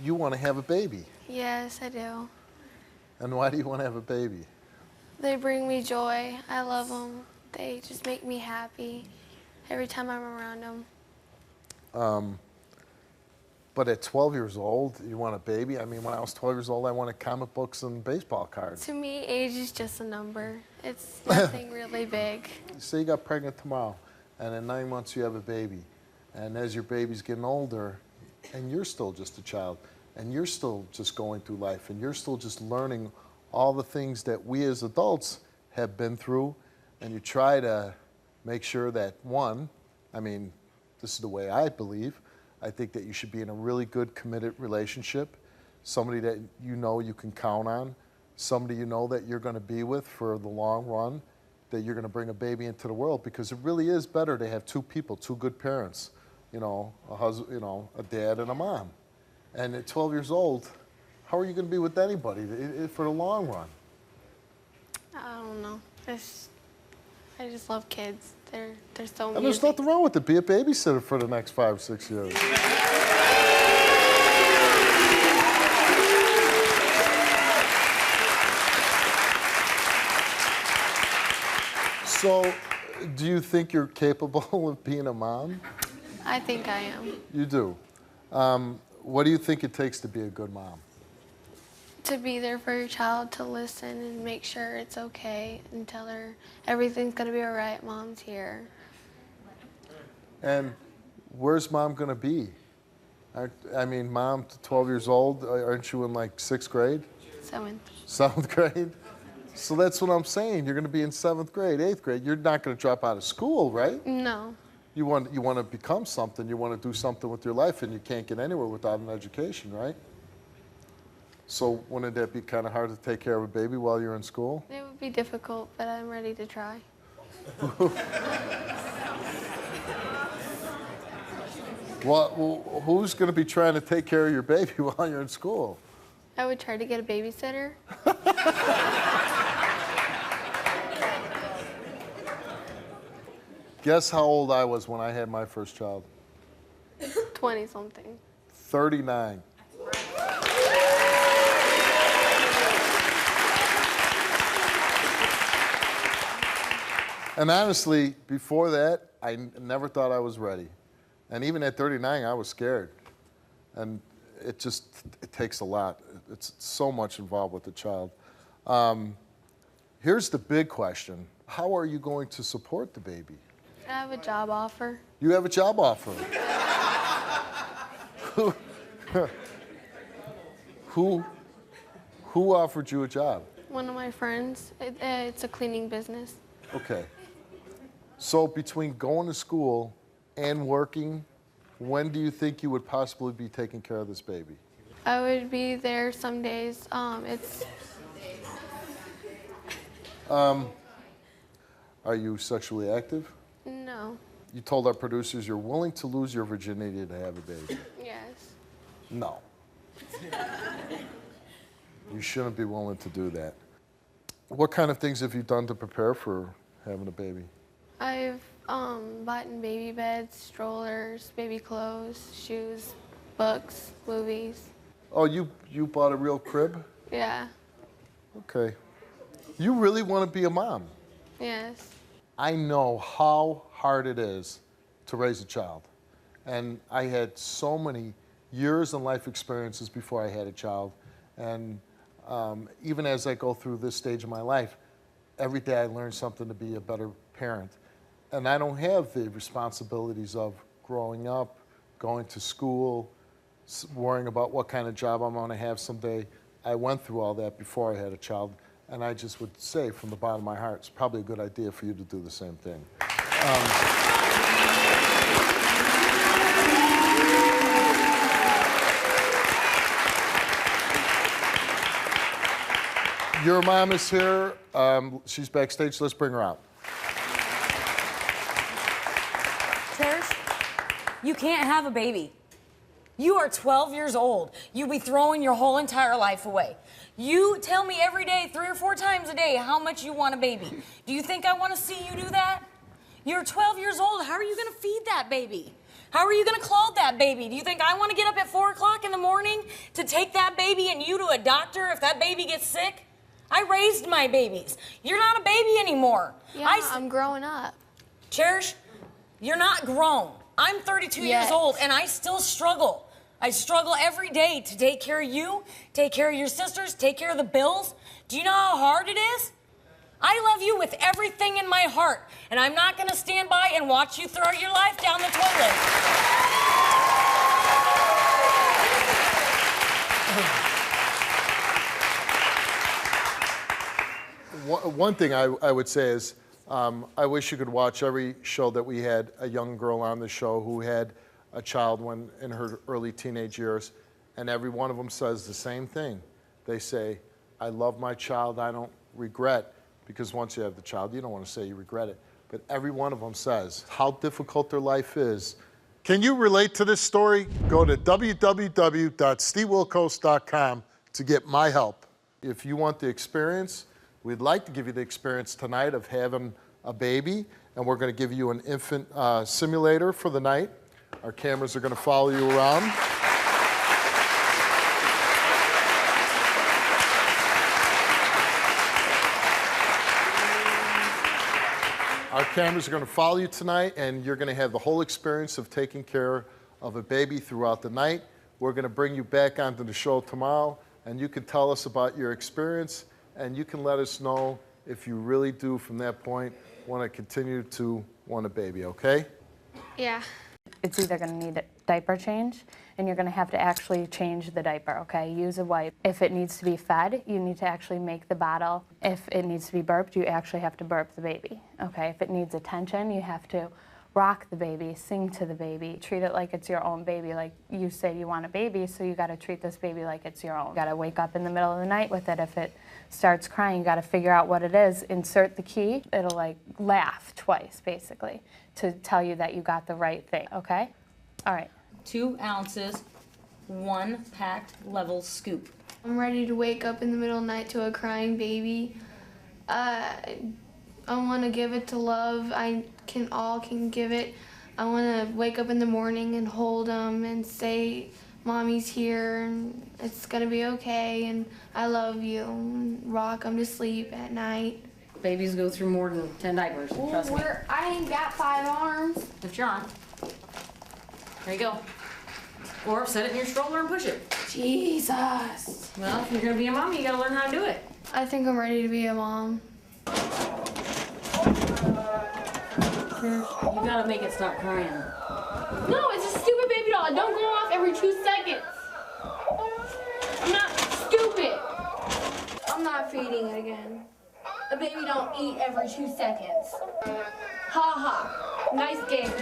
You want to have a baby. Yes, I do. And why do you want to have a baby? They bring me joy. I love them. They just make me happy every time I'm around them. But at 12 years old, you want a baby? I mean, when I was 12 years old, I wanted comic books and baseball cards. To me, age is just a number. It's nothing really big. Say you got pregnant tomorrow, and in 9 months you have a baby. And as your baby's getting older, and you're still just a child, and you're still just going through life, and you're still just learning all the things that we as adults have been through, and you try to make sure that, one, I mean, this is the way I believe, I think that you should be in a really good, committed relationship, somebody that you know you can count on, somebody you know that you're going to be with for the long run, that you're going to bring a baby into the world, because it really is better to have two people, two good parents, you know, a husband, you know, a dad and a mom. And at 12 years old, how are you going to be with anybody for the long run? I don't know. I just love kids. They're so And amusing. there's nothing wrong with it. Be a babysitter for the next 5 or 6 years. So, do you think you're capable of being a mom? I think I am. You do. What do you think it takes to be a good mom? To be there for your child, to listen and make sure it's okay and tell her everything's going to be all right, Mom's here. And where's Mom going to be? I mean, Mom, 12 years old, aren't you in like 6th grade? 7th. 7th grade? So that's what I'm saying. You're going to be in 7th grade, 8th grade. You're not going to drop out of school, right? No. You want to become something. You want to do something with your life, and you can't get anywhere without an education, right? So wouldn't that be kind of hard to take care of a baby while you're in school? It would be difficult, but I'm ready to try. Well, who's going to be trying to take care of your baby while you're in school? I would try to get a babysitter. Guess how old I was when I had my first child? 20-something. 39. And honestly, before that, I never thought I was ready. And even at 39, I was scared. And it takes a lot. It's so much involved with the child. Here's the big question. How are you going to support the baby? I have a job offer. You have a job offer. Who offered you a job? One of my friends. It's a cleaning business. Okay. So between going to school and working, when do you think you would possibly be taking care of this baby? I would be there some days. Are you sexually active? No. You told our producers you're willing to lose your virginity to have a baby. Yes. No. You shouldn't be willing to do that. What kind of things have you done to prepare for having a baby? I've bought in baby beds, strollers, baby clothes, shoes, books, movies. Oh, you bought a real crib? Yeah. Okay. You really want to be a mom? Yes. I know how hard it is to raise a child. And I had so many years and life experiences before I had a child. And even as I go through this stage of my life, every day I learn something to be a better parent. And I don't have the responsibilities of growing up, going to school, worrying about what kind of job I'm going to have someday. I went through all that before I had a child. And I just would say from the bottom of my heart, it's probably a good idea for you to do the same thing. Your mom is here. She's backstage. Let's bring her out. Charish, you can't have a baby. You are 12 years old. You'll be throwing your whole entire life away. You tell me every day, 3 or 4 times a day, how much you want a baby. Do you think I want to see you do that? You're 12 years old. How are you going to feed that baby? How are you going to clothe that baby? Do you think I want to get up at 4 o'clock in the morning to take that baby and you to a doctor if that baby gets sick? I raised my babies. You're not a baby anymore. Yeah, I'm growing up. Cherish, you're not grown. I'm 32 years old and I still struggle. I struggle every day to take care of you, take care of your sisters, take care of the bills. Do you know how hard it is? I love you with everything in my heart, and I'm not going to stand by and watch you throw your life down the toilet. One thing I would say is I wish you could watch every show that we had a young girl on the show who had a child when in her early teenage years, and every one of them says the same thing. They say, I love my child, I don't regret. Because once you have the child, you don't want to say you regret it. But every one of them says how difficult their life is. Can you relate to this story? Go to www.stevewilkos.com to get my help. If you want the experience, we'd like to give you the experience tonight of having a baby. And we're going to give you an infant simulator for the night. Our cameras are going to follow you around. Our cameras are going to follow you tonight, and you're going to have the whole experience of taking care of a baby throughout the night. We're going to bring you back onto the show tomorrow, and you can tell us about your experience, and you can let us know if you really do, from that point, want to continue to want a baby, okay? Yeah. It's either going to need a diaper change, and you're going to have to actually change the diaper, okay? Use a wipe. If it needs to be fed, you need to actually make the bottle. If it needs to be burped, you actually have to burp the baby, okay? If it needs attention, you have to rock the baby, sing to the baby, treat it like it's your own baby. Like you said, you want a baby, so you got to treat this baby like it's your own. You got to wake up in the middle of the night with it. If it starts crying, you got to figure out what it is, insert the key. It'll like laugh twice, basically, to tell you that you got the right thing, okay? All right. 2 ounces, 1 packed level scoop. I'm ready to wake up in the middle of the night to a crying baby. I want to give it to love. All can give it. I want to wake up in the morning and hold them and say, Mommy's here and it's going to be okay and I love you, and rock them to sleep at night. Babies go through more than 10 diapers, trust me. I ain't got 5 arms. Lift your arm. There you go. Or set it in your stroller and push it. Jesus. Well, if you're going to be a mom, you got to learn how to do it. I think I'm ready to be a mom. You got to make it stop crying. No, it's a stupid baby doll. Don't go off every 2 seconds. I'm not stupid. I'm not feeding it again. A baby don't eat every 2 seconds. Ha ha. Nice game.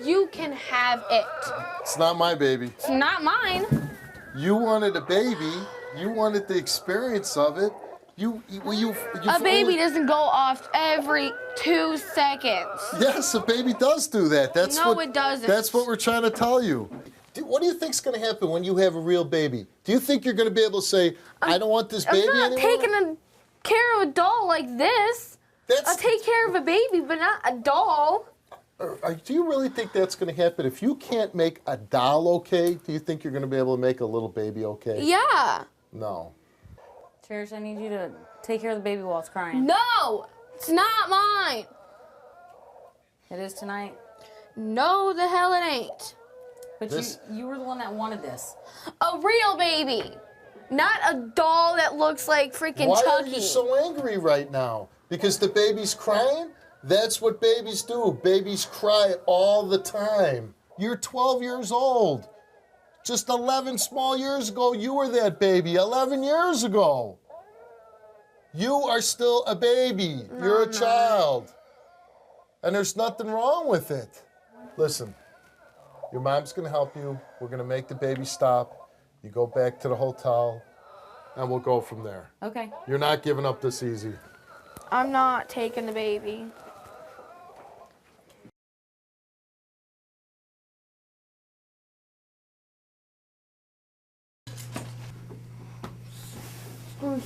You can have it. It's not my baby. It's not mine. You wanted a baby. You wanted the experience of it. A baby doesn't go off every 2 seconds. Yes, a baby does do that. No, it doesn't. That's what we're trying to tell you. What do you think's going to happen when you have a real baby? Do you think you're going to be able to say, I don't want this baby anymore? I'm not taking care of a doll like this. I'll take care of a baby, but not a doll. Do you really think that's going to happen? If you can't make a doll okay, do you think you're going to be able to make a little baby okay? Yeah. No. Cherish, I need you to take care of the baby while it's crying. No, it's not mine. It is tonight. No, the hell it ain't. But you were the one that wanted this. A real baby, not a doll that looks like freaking Chucky. Why are you so angry right now? Because the baby's crying? That's what babies do. Babies cry all the time. You're 12 years old. Just 11 small years ago, you were that baby. 11 years ago. You are still a baby. No, You're a child. And there's nothing wrong with it. Listen, your mom's going to help you. We're going to make the baby stop. You go back to the hotel, and we'll go from there. Okay. You're not giving up this easy. I'm not taking the baby.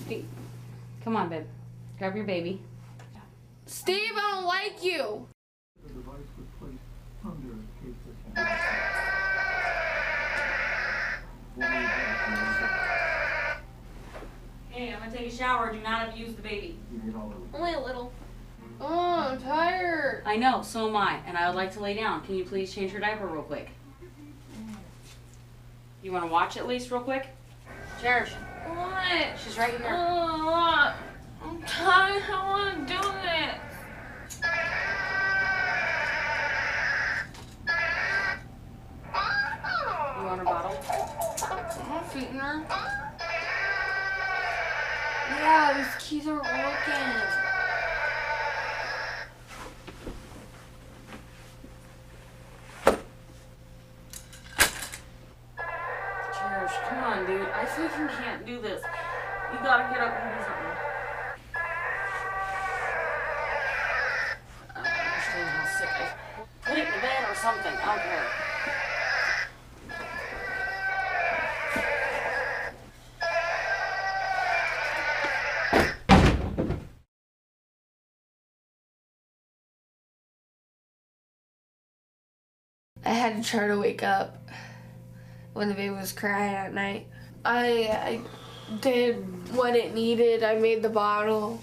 Steve. Come on, babe. Grab your baby. Steve, I don't like you. The device was placed under Hey, I'm gonna take a shower. Do not abuse the baby. Only a little. Oh, I'm tired. I know, so am I, and I would like to lay down. Can you please change her diaper real quick? You want to watch at least real quick? Cherish. What? She's right here. Oh, I'm tired. I want to do it. You want her bottle? I'm feeding her. Yeah, these keys aren't working. Cherish, come on, dude. I freaking can't do this. You gotta get up and do something. I don't understand how sick I am. Put it in the bed or something. I don't care. I had to try to wake up when the baby was crying at night. I did what it needed. I made the bottle.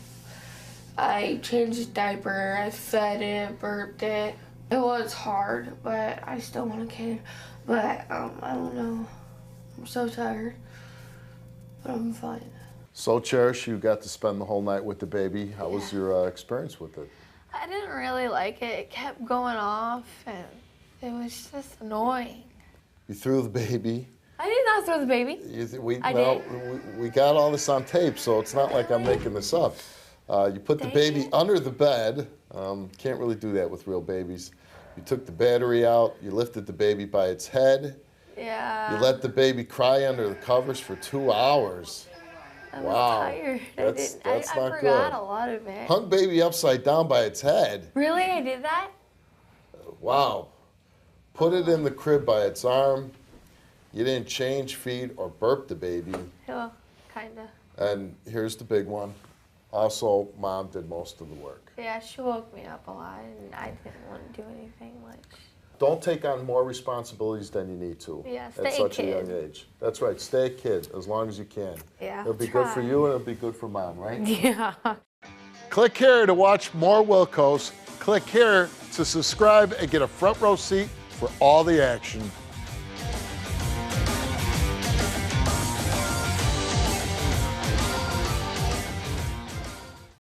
I changed the diaper. I fed it, burped it. It was hard, but I still want a kid. But I don't know. I'm so tired, but I'm fine. So, Cherish, you got to spend the whole night with the baby. How was your experience with it? I didn't really like it. It kept going off, and it was just annoying. You threw the baby. I did not throw the baby. We got all this on tape, so it's not like I'm making this up. You put the baby under the bed. Can't really do that with real babies. You took the battery out. You lifted the baby by its head. Yeah. You let the baby cry under the covers for 2 hours. I was tired. That's I not forgot good. a lot of it. Hung baby upside down by its head. Really? I did that? Wow. Put it in the crib by its arm. You didn't change, feed, or burp the baby. Well, kinda. And here's the big one. Also, Mom did most of the work. Yeah, she woke me up a lot, and I didn't want to do anything much. Don't take on more responsibilities than you need to Yeah, at stay a such a kid. young age. That's right. Stay a kid as long as you can. Yeah, It'll be try. good for you and it'll be good for Mom, right? Yeah. Click here to watch more Wilkos. Click here to subscribe and get a front row seat for all the action.